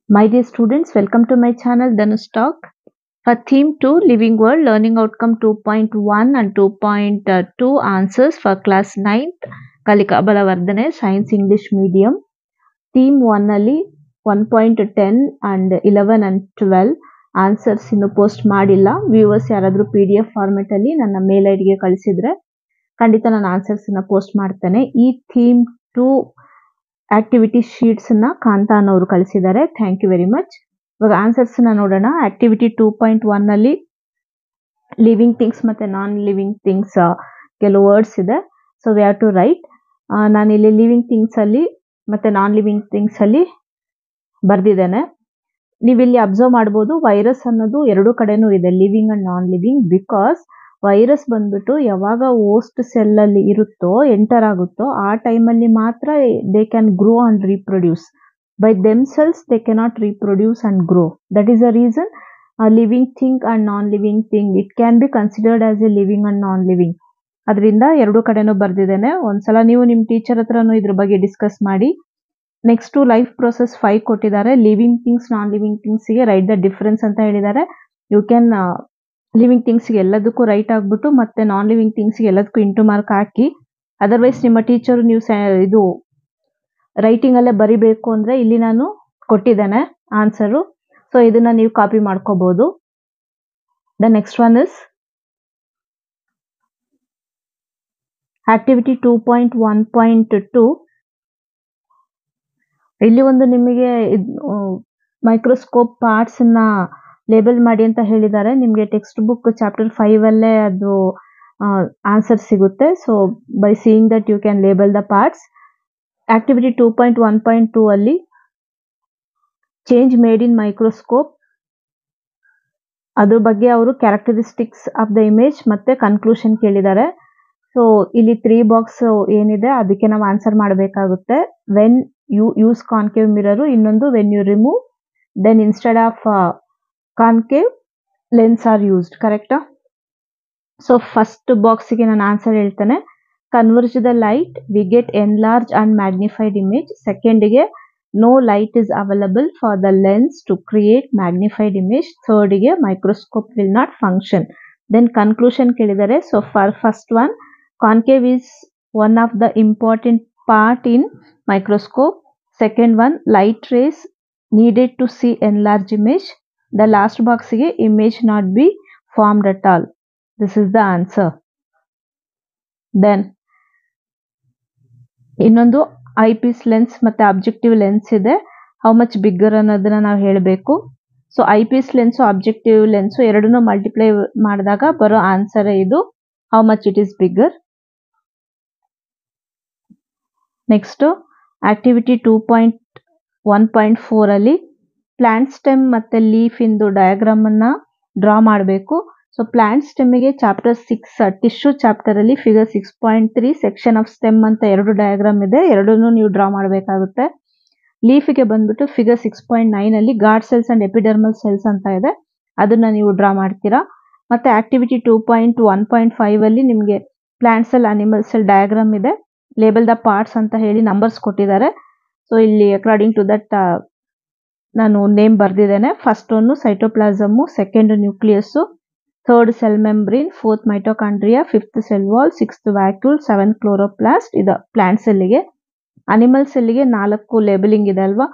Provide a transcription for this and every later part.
My dear students, welcome to my channel Dhanush Talk. For Theme 2 Living World Learning Outcome 2.1 and 2.2 answers for class 9th Kalika Balavardhane Science English Medium. Theme 1 ಅಲ್ಲಿ 1.10 and 11 and 12 answers ಇನ್ನು post ಮಾಡಿಲ್ಲ. Viewers ಯಾರಾದರೂ PDF format ಅಲ್ಲಿ ನನ್ನ ಮೇಲ್ ಐಡಿಗೆ ಕಳಿಸಿದ್ರೆ ಖಂಡಿತ ನಾನು answers post ಮಾಡ್ತೇನೆ. ಈ ಥೀಮ್ 2 ಆಕ್ಟಿವಿಟಿ ಶೀಟ್ಸ್ ನ ಕಾಂತ ಅನ್ನೋರು ಕಳಿಸಿದ್ದಾರೆ. Thank you very much. ಇವಾಗ ಆನ್ಸರ್ಸ್ ನೋಡೋಣ. ಆಕ್ಟಿವಿಟಿ 2.1 ಅಲ್ಲಿ ಲಿವಿಂಗ್ ಥಿಂಗ್ಸ್ ಮತ್ತೆ ನಾನ್ ಲಿವಿಂಗ್ ಥಿಂಗ್ಸ್ ಕೆಲವು ವರ್ಡ್ಸ್ ಇದೆ. So we have to write. ನಾನು ಇಲ್ಲಿ ಲಿವಿಂಗ್ ಥಿಂಗ್ಸ್ ಅಲ್ಲಿ ಮತ್ತೆ ನಾನ್ ಲಿವಿಂಗ್ ಥಿಂಗ್ಸ್ ಅಲ್ಲಿ ಬರ್ದಿದ್ದೇನೆ. ನೀವಿಲ್ಲಿ ಅಬ್ಸರ್ವ್ ಮಾಡಬಹುದು ವೈರಸ್ ಅನ್ನೋದು ಎರಡು ಕಡೆನೂ ಇದೆ, living and non living. Because virus ಬಂದ್ಬಿಟ್ಟು ಯಾವಾಗ ಹೋಸ್ಟ್ ಸೆಲ್ ಅಲ್ಲಿ ಇರುತ್ತೋ ಎಂಟರ್ ಆಗುತ್ತೋ ಆ ಟೈಮಲ್ಲಿ ಮಾತ್ರ they can grow and reproduce. By themselves they cannot reproduce and grow. That is a reason living thing and non living thing it can be considered as A living and non living. ಅದರಿಂದ ಎರಡು ಕಡೆನೂ ಬರ್ದಿದ್ದೇನೆ. ಒಂದ್ಸಲ ನೀವು ನಿಮ್ಮ teacher ಹತ್ರನೂ ಇದ್ರ ಬಗ್ಗೆ discuss ಮಾಡಿ. ನೆಕ್ಸ್ಟ್ ಲೈಫ್ ಪ್ರೊಸೆಸ್ 5 ಕೊಟ್ಟಿದ್ದಾರೆ. ಲಿವಿಂಗ್ ಥಿಂಗ್ಸ್ ನಾನ್ ಲಿವಿಂಗ್ ಥಿಂಗ್ಸ್ ಗೆ ರೈಟ್ ದ ಡಿಫರೆನ್ಸ್ ಅಂತ ಹೇಳಿದ್ದಾರೆ. ಯು ಕ್ಯಾನ್ ಲಿವಿಂಗ್ ಥಿಂಗ್ಸ್ ಗೆ ಎಲ್ಲದಕ್ಕೂ ರೈಟ್ ಆಗ್ಬಿಟ್ಟು ಮತ್ತೆ ನಾನ್ ಲಿವಿಂಗ್ ಥಿಂಗ್ಸ್ ಗೆ ಎಲ್ಲದಕ್ಕೂ ಇಂಟು ಮಾರ್ಕ್ ಹಾಕಿ. ಅದರ್ವೈಸ್ ನಿಮ್ಮ ಟೀಚರ್ ನೀವು ಇದು ರೈಟಿಂಗ್ ಅಲ್ಲೇ ಬರಿಬೇಕು ಅಂದ್ರೆ ಇಲ್ಲಿ ನಾನು ಕೊಟ್ಟಿದ್ದೇನೆ ಆನ್ಸರು. ಸೊ ಇದನ್ನ ನೀವು ಕಾಪಿ ಮಾಡ್ಕೋಬಹುದು. The next one is activity 2.1.2. ಇಲ್ಲಿ ಒಂದು ನಿಮಗೆ ಮೈಕ್ರೋಸ್ಕೋಪ್ ಪಾರ್ಟ್ಸ್ ನ ಲೇಬಲ್ ಮಾಡಿ ಅಂತ ಹೇಳಿದ್ದಾರೆ. ನಿಮಗೆ ಟೆಕ್ಸ್ಟ್ ಬುಕ್ ಚಾಪ್ಟರ್ 5 ಅಲ್ಲೇ ಅದು ಆನ್ಸರ್ ಸಿಗುತ್ತೆ. So by seeing that you can label the parts. Activity 2.1.2 ಅಲ್ಲಿ ಚೇಂಜ್ ಮೇಡ್ ಇನ್ ಮೈಕ್ರೋಸ್ಕೋಪ್ ಅದ್ರ ಬಗ್ಗೆ ಅವರು ಕ್ಯಾರೆಕ್ಟರಿಸ್ಟಿಕ್ಸ್ ಆಫ್ ದ ಇಮೇಜ್ ಮತ್ತೆ ಕನ್ಕ್ಲೂಷನ್ ಕೇಳಿದ್ದಾರೆ. ಸೊ ಇಲ್ಲಿ 3 ಬಾಕ್ಸ್ ಏನಿದೆ ಅದಕ್ಕೆ ನಾವು ಆನ್ಸರ್ ಮಾಡಬೇಕಾಗುತ್ತೆ. When you use concave mirror, ಇನ್ನೊಂದು when you remove, then instead of concave lens are used. ಕರೆಕ್ಟಾ? ಸೊ ಫಸ್ಟ್ ಬಾಕ್ಸ್ಗೆ ನಾನು ಆನ್ಸರ್ ಹೇಳ್ತೇನೆ. Converge the light we get enlarge and magnified image. ಸೆಕೆಂಡ್ಗೆ no light is available for the lens to create magnified image. ಥರ್ಡ್ಗೆ microscope will not function. Then conclusion ಕೇಳಿದ್ದಾರೆ. So for first one, concave is one of the important part in microscope. Second one, light rays needed to see enlarged image. The last box ge image not be formed at all. This is the answer. Then ಇನ್ನೊಂದು eyepiece lens ಮತ್ತೆ objective lens ಇದೆ. How much bigger ಅನ್ನೋದನ್ನ ನಾವು ಹೇಳಬೇಕು. So eyepiece lens objective lens ಎರಡನ್ನೂ multiply ಮಾಡಿದಾಗ ಬರೋ answer ಇದು. How much it is bigger. Next activity 2.1.4 ಅಲ್ಲಿ ಪ್ಲಾಂಟ್ ಸ್ಟೆಮ್ ಮತ್ತೆ ಲೀಫ್ ಇಂದು ಡಯಾಗ್ರಾಮ್ ಅನ್ನ ಡ್ರಾ ಮಾಡಬೇಕು. ಸೊ ಪ್ಲಾಂಟ್ ಸ್ಟೆಮ್ಗೆ ಚಾಪ್ಟರ್ 6 ಟಿಶ್ಯೂ ಚಾಪ್ಟರ್ ಅಲ್ಲಿ ಫಿಗರ್ 6.3 ಸೆಕ್ಷನ್ ಆಫ್ ಸ್ಟೆಮ್ ಅಂತ ಎರಡು ಡಯಾಗ್ರಾಮ್ ಇದೆ. ಎರಡನ್ನೂ ನೀವು ಡ್ರಾ ಮಾಡಬೇಕಾಗುತ್ತೆ. ಲೀಫ್ಗೆ ಬಂದ್ಬಿಟ್ಟು ಫಿಗರ್ 6.9 ಅಲ್ಲಿ guard cells and epidermal cells ಅಂತ ಇದೆ, ಅದನ್ನ ನೀವು ಡ್ರಾ ಮಾಡ್ತೀರಾ. ಮತ್ತೆ ಆಕ್ಟಿವಿಟಿ 2.1.5 ಅಲ್ಲಿ ನಿಮಗೆ plant cell animal cell diagram ಇದೆ. ಲೇಬಲ್ ದ ಪಾರ್ಟ್ಸ್ ಅಂತ ಹೇಳಿ ನಂಬರ್ಸ್ ಕೊಟ್ಟಿದ್ದಾರೆ. ಸೊ ಇಲ್ಲಿ ಅಕಾರ್ಡಿಂಗ್ ಟು ದಟ್ ನಾನು ನೇಮ್ ಬರ್ದಿದ್ದೇನೆ. ಫಸ್ಟ್ ಒಂದು cytoplasm, second nucleus, third cell membrane, fourth mitochondria, fifth cell wall, sixth vacuole, seventh chloroplast. ಇದು ಪ್ಲಾಂಟ್ ಸೆಲ್ಗೆ. ಅನಿಮಲ್ ಸೆಲ್ಗೆ 4 ಲೇಬಲಿಂಗ್ ಇದೆ ಅಲ್ವಾ.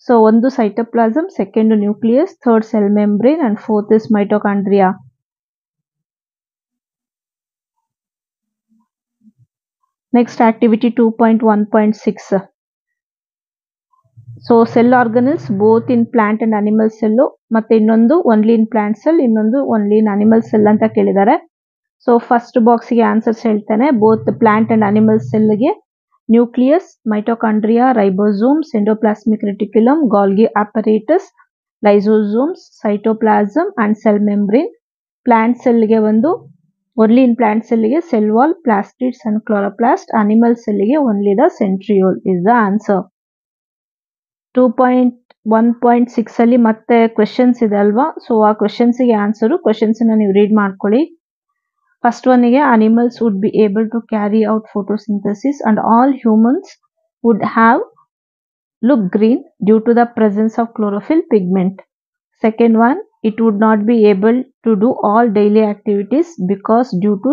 ಸೊ ಒಂದು cytoplasm, second nucleus, third cell membrane and fourth is mitochondria. Next activity 2.1.6. So cell organelles both in plant and animal cell, ಮತ್ತೆ ಇನ್ನೊಂದು only in plant cell, ಇನ್ನೊಂದು only in animal cell ಅಂತ ಕೇಳಿದ್ದಾರೆ. So first ಬಾಕ್ಸ್ಗೆ answers ಹೇಳ್ತೇನೆ. Both plant and animal ಸೆಲ್ಗೆ nucleus, mitochondria, ribosomes, endoplasmic reticulum, Golgi apparatus, lysosomes, cytoplasm and cell membrane. Plant ಸೆಲ್ಗೆ ಒಂದು ಓನ್ಲಿ ಇನ್ ಪ್ಲಾಂಟ್ ಸೆಲ್ಗೆ cell wall, plastids and chloroplast. Animal ಸೆಲ್ಗೆ only the centriole is the answer. 2.1.6 ಅಲ್ಲಿ ಮತ್ತೆ questions ಇದೆ ಅಲ್ವಾ. So ಆ ಕ್ವೆಶನ್ಸ್ಗೆ ಆನ್ಸರು. ಕ್ವೆಶನ್ಸ್ ನೀವು ರೀಡ್ ಮಾಡ್ಕೊಳ್ಳಿ. ಫಸ್ಟ್ ಒನ್ಗೆ animals would be able to carry out photosynthesis and all humans would have look green due to the presence of chlorophyll pigment. Second one, it would not be able to do all daily activities because due to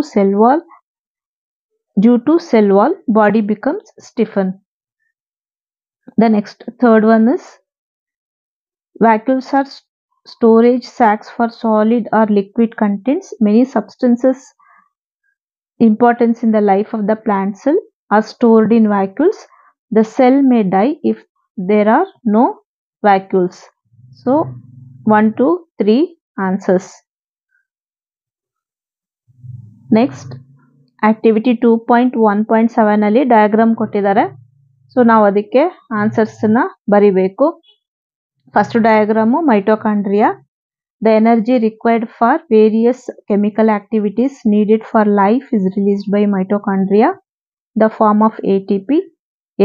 cell wall body becomes stiffened. The next third one is vacuoles are storage sacks for solid or liquid contents. Many substances importance in the life of the plant cell are stored in vacuoles. The cell may die if there are no vacuoles. So 1, 2, 3 answers. Next, activity 2.1.7 ಅಲ್ಲಿ diagram ಕೊಟ್ಟಿದ್ದಾರೆ. So ನಾವು ಅದಕ್ಕೆ ಆನ್ಸರ್ಸ್ನ ಬರಿಬೇಕು. First diagram mitochondria. The energy required for various chemical activities needed for life is released by mitochondria, the form of ATP,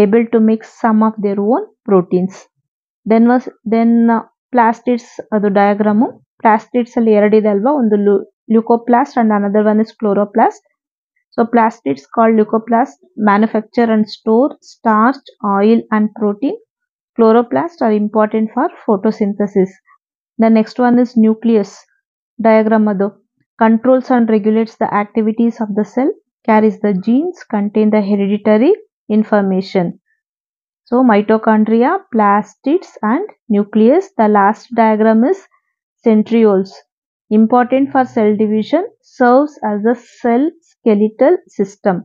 able to make some of their own proteins. Then plastids adu diagram. Plastids alli eradiದೆ ಅಲ್ವಾ, ಒಂದು leucoplast and another one is chloroplast. So plastids called leucoplast manufacture and store starch, oil and protein. Chloroplasts are important for photosynthesis. The next one is nucleus diagram adu controls and regulates the activities of the cell, carries the genes, contain the hereditary information. So mitochondria, plastids and nucleus. The last diagram is centrioles, important for cell division, serves as a cell skeletal system.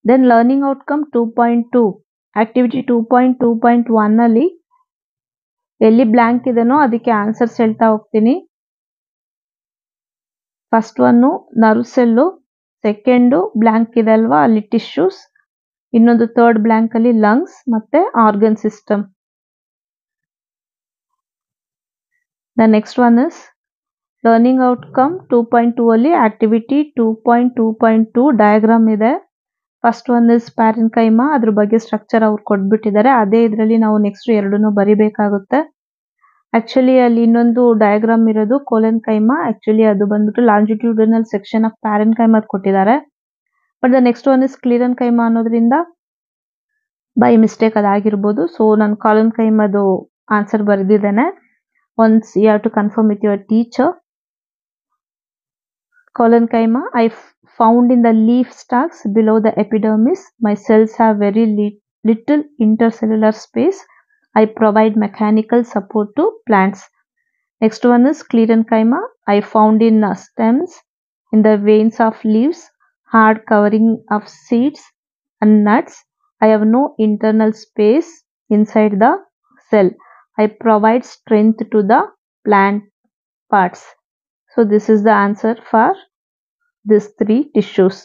Then learning outcome 2.2 activity 2.2.1 ಅಲ್ಲಿ ಎಲ್ಲಿ blank ಇದೆನೋ ಅದಕ್ಕೆ answers ಹೇಳ್ತಾ ಹೋಗ್ತೀನಿ. First one nerve cell, second blank ಇದೆ ಅಲ್ವಾ ಅಲ್ಲಿ tissues, ಇನ್ನೊಂದು third blank ಅಲ್ಲಿ ಲಂಗ್ಸ್ ಮತ್ತೆ organ system. The next one is learning outcome 2.2 ಅಲ್ಲಿ ಆಕ್ಟಿವಿಟಿ 2.2.2 ಡಯಾಗ್ರಾಮ್ ಇದೆ. ಫಸ್ಟ್ ಒನ್ ಇಸ್ ಪ್ಯಾರೆನ್ಕೈಮಾ, ಅದ್ರ ಬಗ್ಗೆ ಸ್ಟ್ರಕ್ಚರ್ ಅವ್ರು ಕೊಟ್ಬಿಟ್ಟಿದ್ದಾರೆ. ಅದೇ ಇದರಲ್ಲಿ ನಾವು ನೆಕ್ಸ್ಟ್ ಎರಡನ್ನೂ ಬರಿಬೇಕಾಗುತ್ತೆ. ಆಕ್ಚುಲಿ ಅಲ್ಲಿ ಇನ್ನೊಂದು ಡಯಾಗ್ರಾಮ್ ಇರೋದು ಕೋಲೆನ್ಕೈಮಾ. ಆಕ್ಚುಲಿ ಅದು ಬಂದ್ಬಿಟ್ಟು ಲಾಂಜಿಟ್ಯೂಡಿನಲ್ ಸೆಕ್ಷನ್ ಆಫ್ ಪ್ಯಾರೆನ್ಕೈಮಾ ಕೊಟ್ಟಿದ್ದಾರೆ. But the next one is sclerenchyma ಅನ್ನೋದ್ರಿಂದ ಬೈ ಮಿಸ್ಟೇಕ್ ಅದಾಗಿರ್ಬೋದು. ಸೊ ನಾನು ಕಾಲೆನ್ಕೈಮಾದು ಆನ್ಸರ್ ಬರೆದಿದ್ದೇನೆ. Once you have to confirm with your teacher. Collenchyma, I found in the leaf stalks below the epidermis. My cells have very little intercellular space. I provide mechanical support to plants. Next one is Sclerenchyma. I found in stems, in the veins of leaves, hard covering of seeds and nuts. I have no internal space inside the cell. I provide strength to the plant parts. So this is the answer for these three tissues.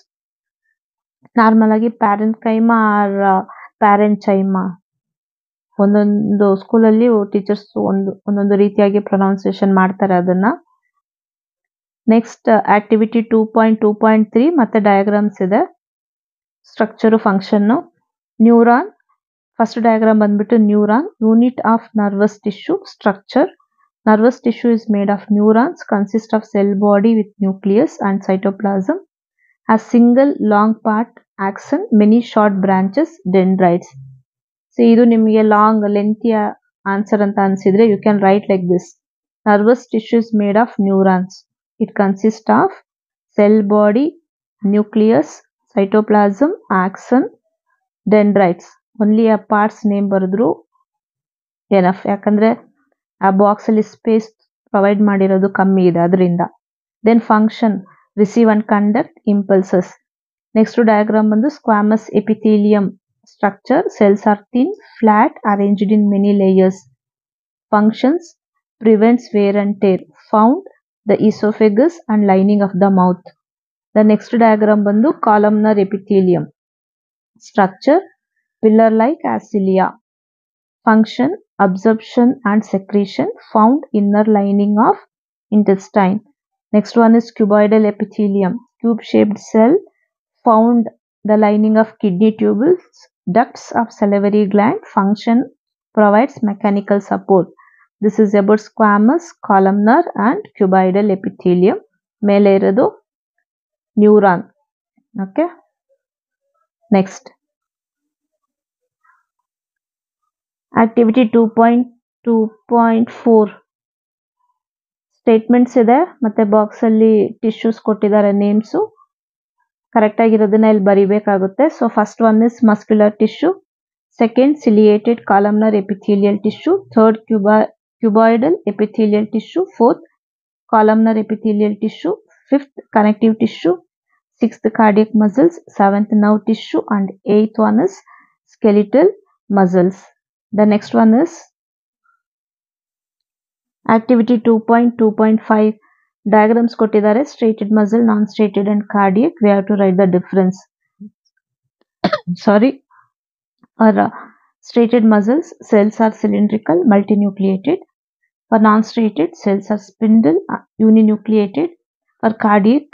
Normal ಆಗಿ parenchyma R ಪ್ಯಾರೆನ್ಚೈಮಾ ಒಂದೊಂದು ಸ್ಕೂಲಲ್ಲಿ teachers ಒಂದೊಂದು ರೀತಿಯಾಗಿ pronunciation ಮಾಡ್ತಾರೆ ಅದನ್ನ. Next activity 2.2.3 ಮತ್ತೆ diagrams ಇದೆ. Structure function. Neuron, first diagram ಬಂದ್ಬಿಟ್ಟು neuron, unit of nervous tissue. Structure: nervous tissue is made of neurons, consist of cell body with nucleus and cytoplasm, has single long part axon, many short branches, dendrites. So idu nimage long lengthy answer anta ansidre you can write like this. Nervous tissue is made of neurons. It consists of cell body, nucleus, cytoplasm, axon, dendrites. Only a parts name baradru enough, yakandre ಆ box ಅಲ್ಲಿ space provide ಮಾಡಿರೋದು ಕಮ್ಮಿ ಇದೆ ಅದರಿಂದ. Then function: receive and conduct impulses. Next diagram ಬಂದು squamous epithelium. Structure: cells are thin, flat, arranged in many layers. Functions: prevents wear and tear, found the oesophagus and lining of the mouth. The next diagram ಬಂದು columnar epithelium. Structure: pillar like as cilia. Function: absorption and secretion, found inner lining of intestine. Next one is cuboidal epithelium, cube shaped cell, found the lining of kidney tubules, ducts of salivary gland. Function: provides mechanical support. This is about squamous, columnar and cuboidal epithelium. ಮೇಲೆ ಇರೋದು neuron. Okay, next activity 2.2.4 statements ಇದೆ ಮತ್ತೆ box ಅಲ್ಲಿ tissues ಕೊಟ್ಟಿದ್ದಾರೆ names correct ಆಗಿರೋದನ್ನ ಇಲ್ಲಿ ಬರಿಬೇಕಾಗುತ್ತೆ. So first one is muscular tissue, second ciliated columnar epithelial tissue, third cuboidal epithelial tissue, fourth columnar epithelial tissue, fifth connective tissue, sixth cardiac muscles, seventh nerve tissue, and eighth one is skeletal muscles. The next one is activity 2.2.5 diagrams ಕೊಟ್ಟಿದ್ದಾರೆ striated muscle, non-striated and cardiac. We have to write the difference. Sorry. For striated muscles, cells are cylindrical, multinucleated. For non-striated, cells are spindle, uninucleated. For cardiac,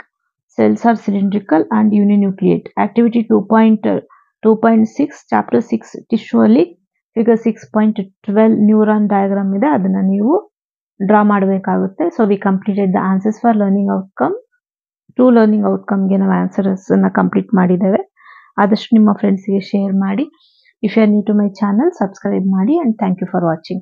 cells are cylindrical and uninucleate. Activity 2.2.6 chapter 6 tissue ಅಲ್ಲಿ figure 6.12 neuron diagram ಇದೆ, ಅದನ್ನ ನೀವು draw ಮಾಡಬೇಕಾಗುತ್ತೆ. So we completed the answers for learning outcome. 2 learning ಔಟ್ಕಮ್ಗೆ ನಾವು answers ಅನ್ನ complete ಮಾಡಿದ್ದೇವೆ. ಆದಷ್ಟು ನಿಮ್ಮ ಫ್ರೆಂಡ್ಸ್ಗೆ ಶೇರ್ ಮಾಡಿ. If you are new to my channel, subscribe ಮಾಡಿ, and thank you for watching.